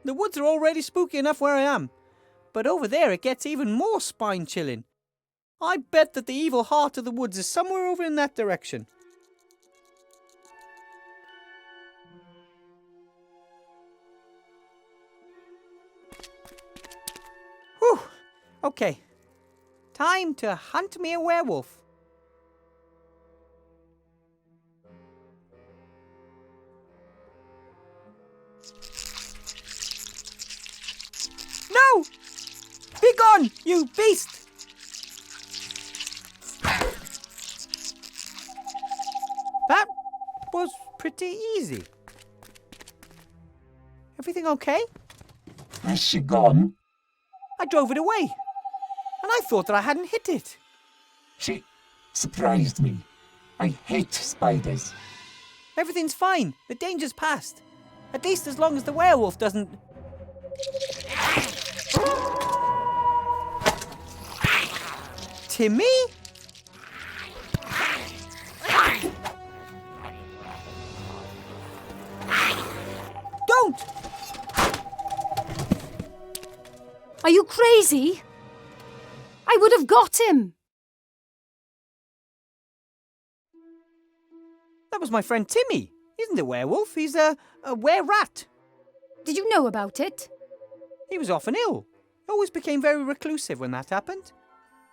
The woods are already spooky enough where I am. But over there it gets even more spine-chilling. I bet that the evil heart of the woods is somewhere over in that direction. Whew. Okay. Time to hunt me a werewolf. No! Begone, you beast! That was pretty easy. Everything okay? Has she gone? I drove it away, and I thought that I hadn't hit it. She surprised me. I hate spiders. Everything's fine. The danger's past. At least as long as the werewolf doesn't... Timmy? Don't! Are you crazy? I would have got him. That was my friend Timmy. He isn't a werewolf, he's a were-rat. Did you know about it? He was often ill. Always became very reclusive when that happened.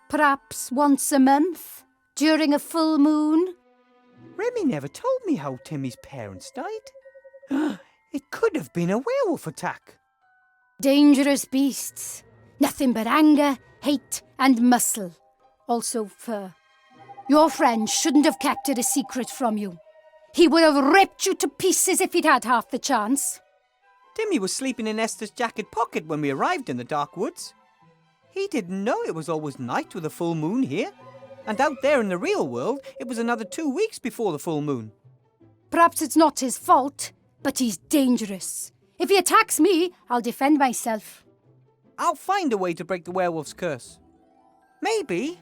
Perhaps once a month, during a full moon? Remy never told me how Timmy's parents died. It could have been a werewolf attack. Dangerous beasts. Nothing but anger, hate and muscle. Also fur. Your friend shouldn't have kept it a secret from you. He would have ripped you to pieces if he'd had half the chance. Timmy was sleeping in Esther's jacket pocket when we arrived in the dark woods. He didn't know it was always night with a full moon here. And out there in the real world, it was another 2 weeks before the full moon. Perhaps it's not his fault, but he's dangerous. If he attacks me, I'll defend myself. I'll find a way to break the werewolf's curse. Maybe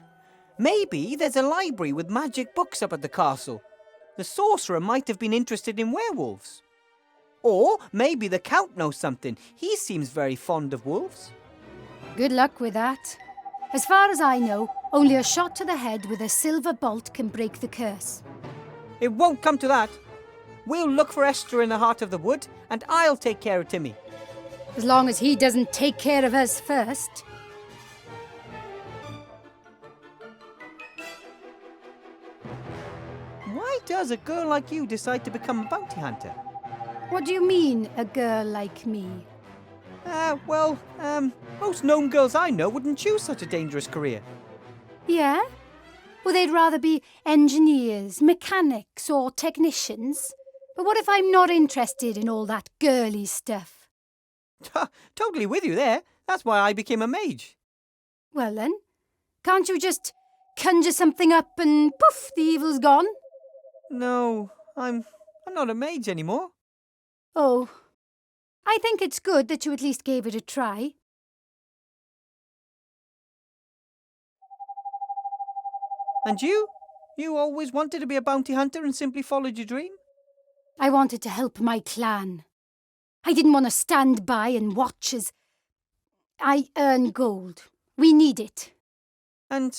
there's a library with magic books up at the castle. The sorcerer might have been interested in werewolves. Or maybe the Count knows something. He seems very fond of wolves. Good luck with that. As far as I know, only a shot to the head with a silver bolt can break the curse. It won't come to that. We'll look for Esther in the heart of the wood, and I'll take care of Timmy. As long as he doesn't take care of us first. Why does a girl like you decide to become a bounty hunter? What do you mean, a girl like me? Most known girls I know wouldn't choose such a dangerous career. Yeah? Well, they'd rather be engineers, mechanics, or technicians. But what if I'm not interested in all that girly stuff? Totally with you there. That's why I became a mage. Well then, can't you just conjure something up and poof, the evil's gone? No, I'm not a mage anymore. Oh, I think it's good that you at least gave it a try. And you? You always wanted to be a bounty hunter and simply followed your dream? I wanted to help my clan. I didn't want to stand by and watch as I earn gold. We need it. And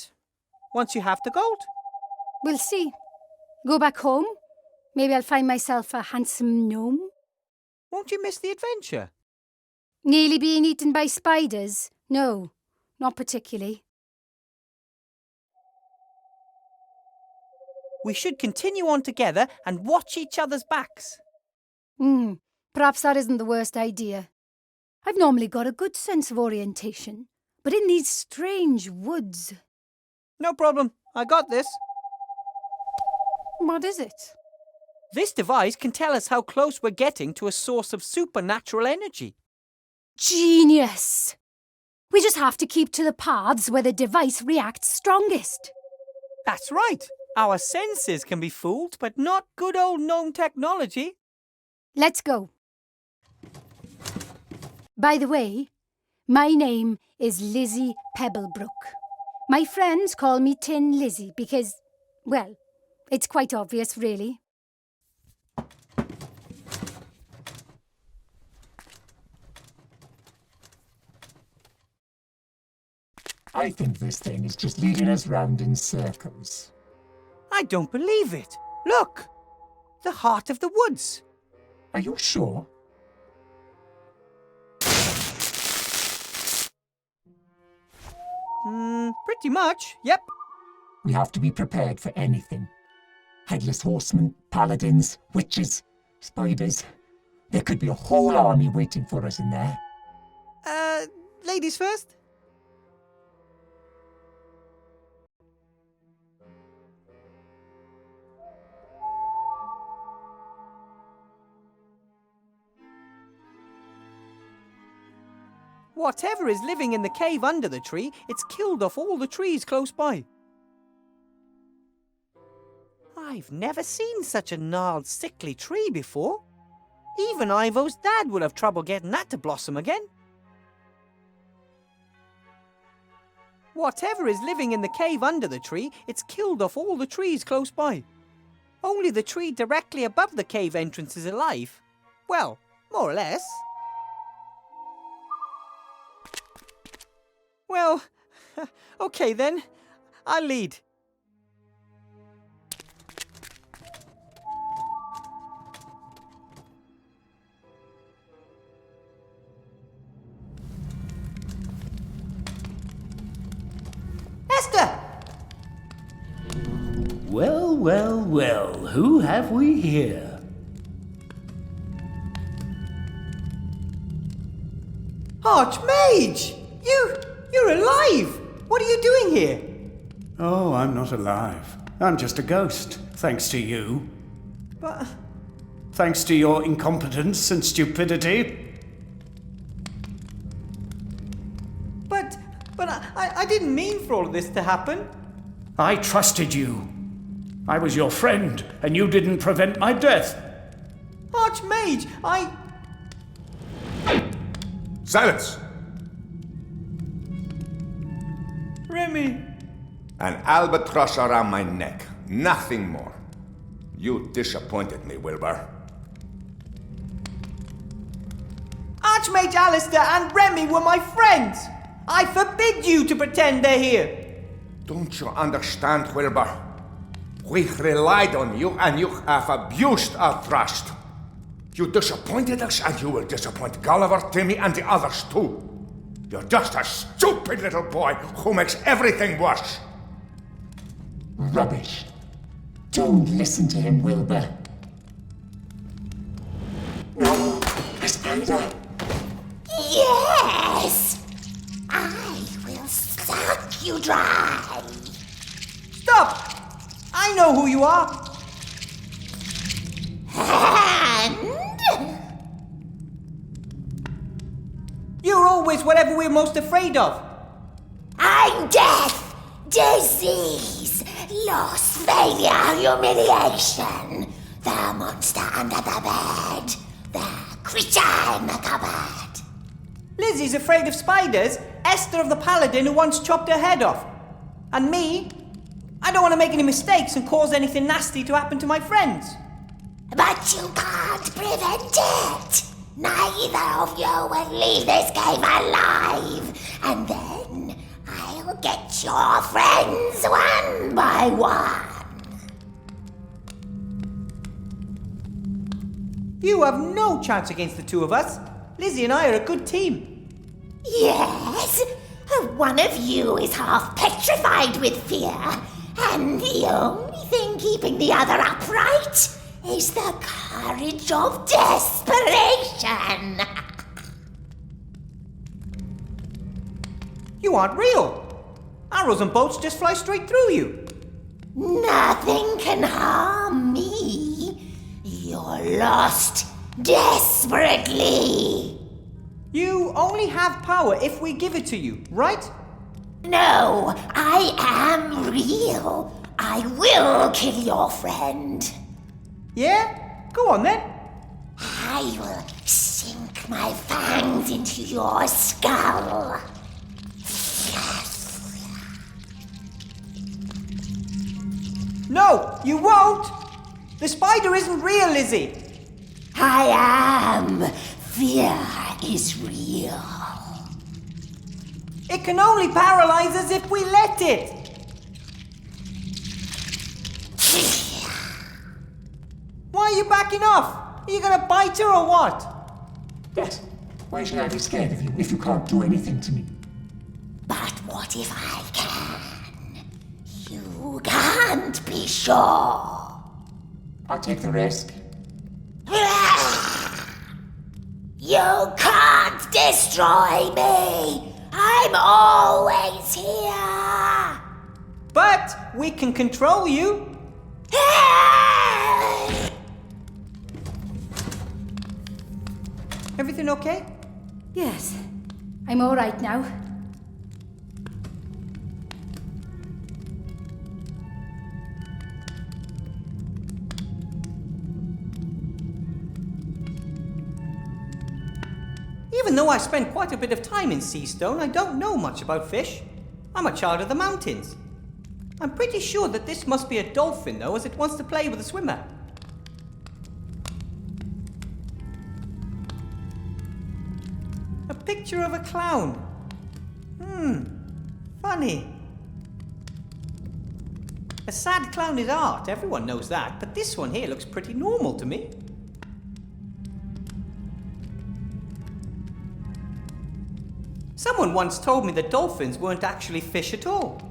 once you have the gold? We'll see. Go back home. Maybe I'll find myself a handsome gnome. Won't you miss the adventure? Nearly being eaten by spiders? No, not particularly. We should continue on together and watch each other's backs. Perhaps that isn't the worst idea. I've normally got a good sense of orientation, but in these strange woods... No problem. I got this. What is it? This device can tell us how close we're getting to a source of supernatural energy. Genius! We just have to keep to the paths where the device reacts strongest. That's right. Our senses can be fooled, but not good old gnome technology. Let's go. By the way, my name is Lizzie Pebblebrook. My friends call me Tin Lizzie because, well, it's quite obvious, really. I think this thing is just leading us round in circles. I don't believe it. Look! The heart of the woods. Are you sure? Pretty much, yep. We have to be prepared for anything. Headless horsemen, paladins, witches, spiders. There could be a whole army waiting for us in there. Ladies first? Whatever is living in the cave under the tree, it's killed off all the trees close by. I've never seen such a gnarled, sickly tree before. Even Ivo's dad would have trouble getting that to blossom again. Whatever is living in the cave under the tree, it's killed off all the trees close by. Only the tree directly above the cave entrance is alive. Well, more or less. Well, okay then. I'll lead. Esther! Well, well, well, who have we here? Archmage! You're alive! What are you doing here? Oh, I'm not alive. I'm just a ghost, thanks to you. But... Thanks to your incompetence and stupidity. But I didn't mean for all of this to happen. I trusted you. I was your friend, and you didn't prevent my death. Archmage, Silence! Remy... An albatross around my neck. Nothing more. You disappointed me, Wilbur. Archmage Alistair and Remy were my friends! I forbid you to pretend they're here! Don't you understand, Wilbur? We relied on you and you have abused our trust. You disappointed us and you will disappoint Gulliver, Timmy and the others too. You're just a stupid little boy who makes everything worse. Rubbish. Don't listen to him, Wilbur. No, a spider. Yes! I will suck you dry. Stop! I know who you are! And... You're always whatever we're most afraid of. I'm death, disease, loss, failure, humiliation. The monster under the bed. The creature in the cupboard. Lizzie's afraid of spiders, Esther of the paladin who once chopped her head off. And me, I don't want to make any mistakes and cause anything nasty to happen to my friends. But you can't prevent it. Neither of you will leave this cave alive. And then I'll get your friends one by one. You have no chance against the two of us. Lizzie and I are a good team. Yes, one of you is half petrified with fear, and the only thing keeping the other upright is the courage of desperation. You aren't real. Arrows and bolts just fly straight through you. Nothing can harm me. You're lost desperately. You only have power if we give it to you, right? No, I am real. I will kill your friend. Yeah? Go on then. I will sink my fangs into your skull. No, you won't! The spider isn't real, Lizzie! I am. Fear is real. It can only paralyze us if we let it. Why are you backing off? Are you gonna bite her or what? Yes. Why should I be scared of you if you can't do anything to me? But what if I can? You can't be sure. I'll take the risk. You can't destroy me! I'm always here! But we can control you. Everything okay? Yes, I'm all right now. Even though I spent quite a bit of time in Seastone, I don't know much about fish. I'm a child of the mountains. I'm pretty sure that this must be a dolphin, though, as it wants to play with a swimmer. A picture of a clown. Funny. A sad clown is art, everyone knows that, but this one here looks pretty normal to me. Someone once told me that dolphins weren't actually fish at all.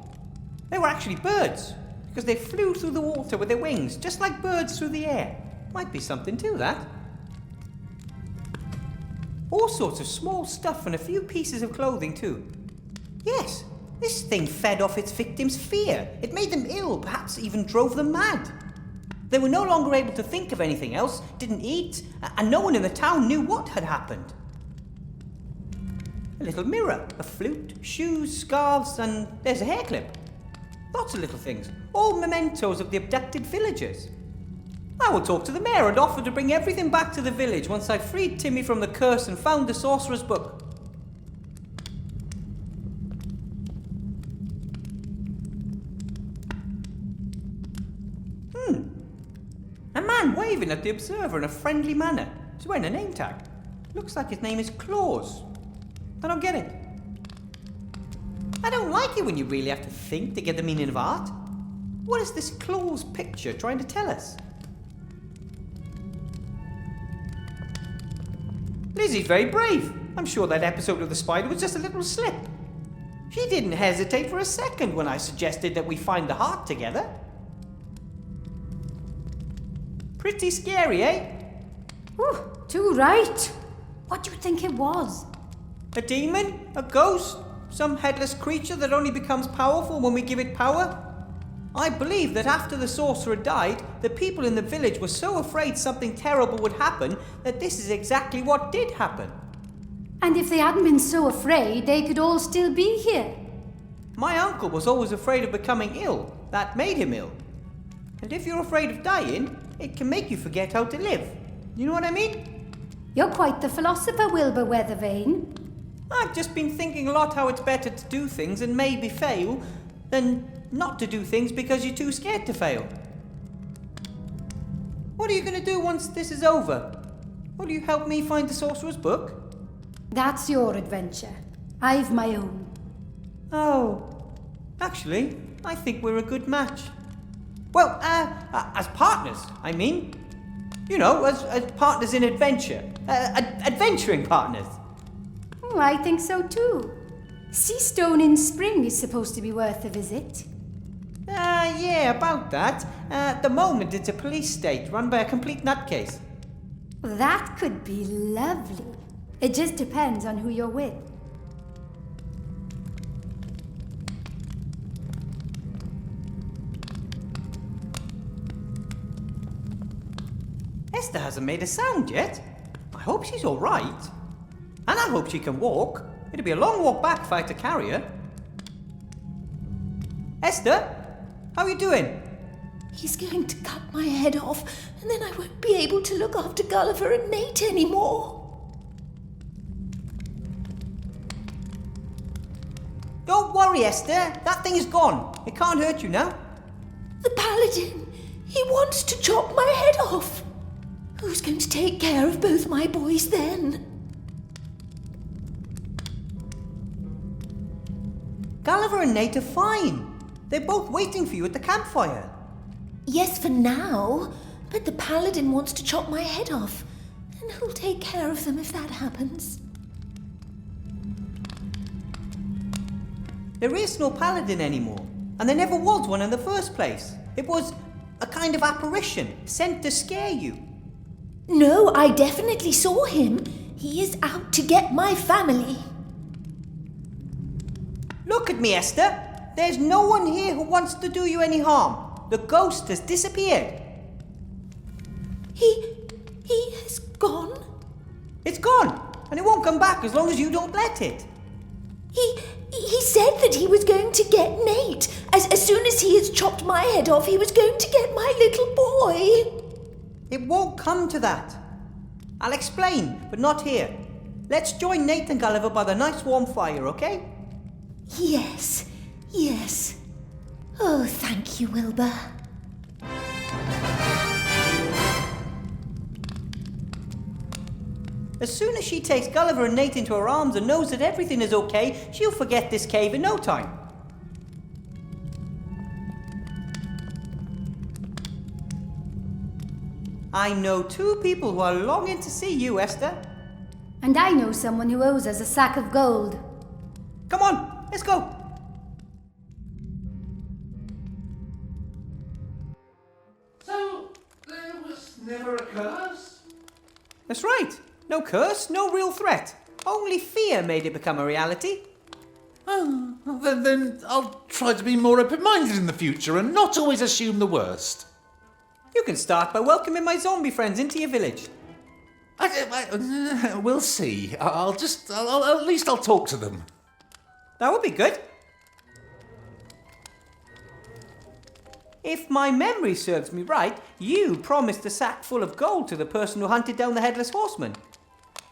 They were actually birds, because they flew through the water with their wings, just like birds through the air. Might be something to that. All sorts of small stuff and a few pieces of clothing too. Yes, this thing fed off its victims' fear. It made them ill, perhaps even drove them mad. They were no longer able to think of anything else, didn't eat, and no one in the town knew what had happened. A little mirror, a flute, shoes, scarves, and there's a hair clip. Lots of little things, all mementos of the abducted villagers. I will talk to the mayor and offer to bring everything back to the village once I've freed Timmy from the curse and found the sorcerer's book. A man waving at the observer in a friendly manner. He's wearing a name tag. Looks like his name is Claus. I don't get it. I don't like it when you really have to think to get the meaning of art. What is this Claus picture trying to tell us? Lizzie's very brave. I'm sure that episode of The Spider was just a little slip. She didn't hesitate for a second when I suggested that we find the heart together. Pretty scary, eh? Ooh, too right. What do you think it was? A demon? A ghost? Some headless creature that only becomes powerful when we give it power? I believe that after the sorcerer died, the people in the village were so afraid something terrible would happen that this is exactly what did happen. And if they hadn't been so afraid, they could all still be here. My uncle was always afraid of becoming ill. That made him ill. And if you're afraid of dying, it can make you forget how to live. You know what I mean? You're quite the philosopher, Wilbur Weathervane. I've just been thinking a lot how it's better to do things and maybe fail than not to do things because you're too scared to fail. What are you going to do once this is over? Will you help me find the sorcerer's book? That's your adventure. I've my own. Oh, actually, I think we're a good match. Well, as partners, I mean. You know, as partners in adventure. Adventuring partners. Oh, I think so too. Seastone in spring is supposed to be worth a visit. Yeah, about that. At the moment, it's a police state run by a complete nutcase. That could be lovely. It just depends on who you're with. Esther hasn't made a sound yet. I hope she's all right. And I hope she can walk. It'll be a long walk back if I had to carry her. Esther, how are you doing? He's going to cut my head off, and then I won't be able to look after Gulliver and Nate anymore. Don't worry, Esther. That thing is gone. It can't hurt you now. The paladin, he wants to chop my head off. Who's going to take care of both my boys then? Gulliver and Nate are fine. They're both waiting for you at the campfire. Yes, for now. But the paladin wants to chop my head off. And who'll take care of them if that happens? There is no paladin anymore. And there never was one in the first place. It was a kind of apparition sent to scare you. No, I definitely saw him. He is out to get my family. Look at me, Esther. There's no one here who wants to do you any harm. The ghost has disappeared. He has gone? It's gone, and it won't come back as long as you don't let it. He said that he was going to get Nate. As soon as he has chopped my head off, he was going to get my little boy. It won't come to that. I'll explain, but not here. Let's join Nate and Gulliver by the nice warm fire, okay? Yes. Oh, thank you, Wilbur. As soon as she takes Gulliver and Nate into her arms and knows that everything is okay, she'll forget this cave in no time. I know 2 people who are longing to see you, Esther. And I know someone who owes us a sack of gold. Come on, let's go. So, there was never a curse? That's right. No curse, no real threat. Only fear made it become a reality. Oh, then I'll try to be more open-minded in the future and not always assume the worst. You can start by welcoming my zombie friends into your village. We'll see. At least I'll talk to them. That would be good. If my memory serves me right, you promised a sack full of gold to the person who hunted down the Headless Horseman.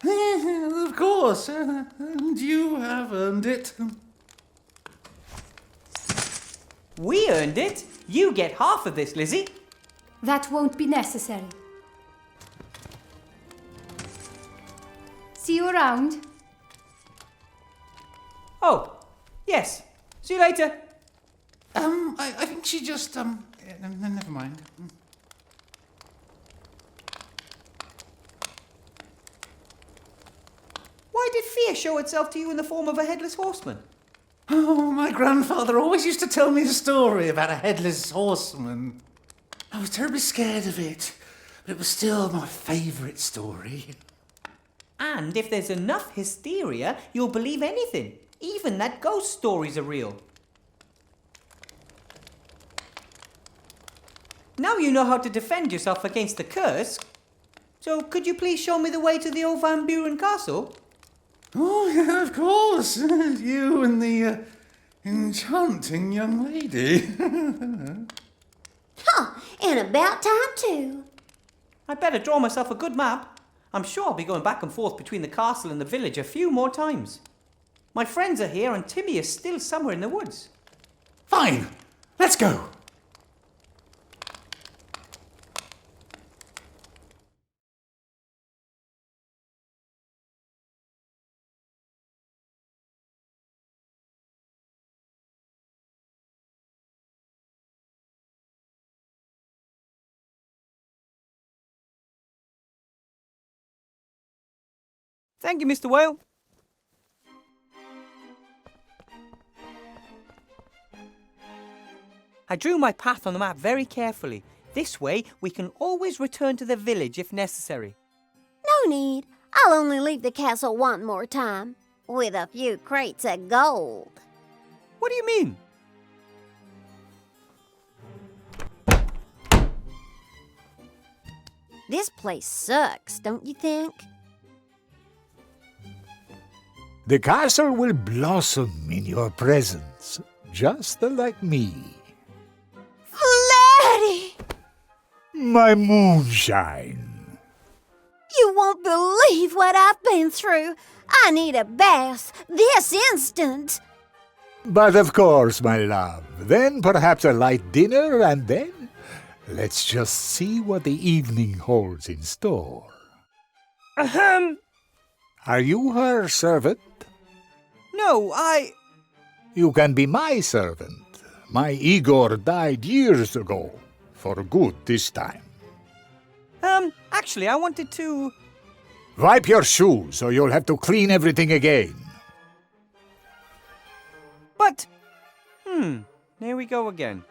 Of course. And you have earned it. We earned it. You get half of this, Lizzie. That won't be necessary. See you around. Oh, yes. See you later. I think she just, never mind. Why did fear show itself to you in the form of a Headless Horseman? Oh, my grandfather always used to tell me a story about a headless horseman. I was terribly scared of it, but it was still my favourite story. And if there's enough hysteria, you'll believe anything, even that ghost stories are real. Now you know how to defend yourself against the curse. So could you please show me the way to the old Van Buren castle? Oh, yeah, of course. You and the enchanting young lady. And about time too. I'd better draw myself a good map. I'm sure I'll be going back and forth between the castle and the village a few more times. My friends are here and Timmy is still somewhere in the woods. Fine, let's go. Thank you, Mr. Whale. I drew my path on the map very carefully. This way, we can always return to the village if necessary. No need. I'll only leave the castle one more time, with a few crates of gold. What do you mean? This place sucks, don't you think? The castle will blossom in your presence, just like me. Flatty! My moonshine. You won't believe what I've been through. I need a bath this instant. But of course, my love. Then perhaps a light dinner, and then let's just see what the evening holds in store. Ahem. Are you her servant? No, You can be my servant. My Igor died years ago. For good this time. Actually, I wanted to... Wipe your shoes, or you'll have to clean everything again. But... Here we go again.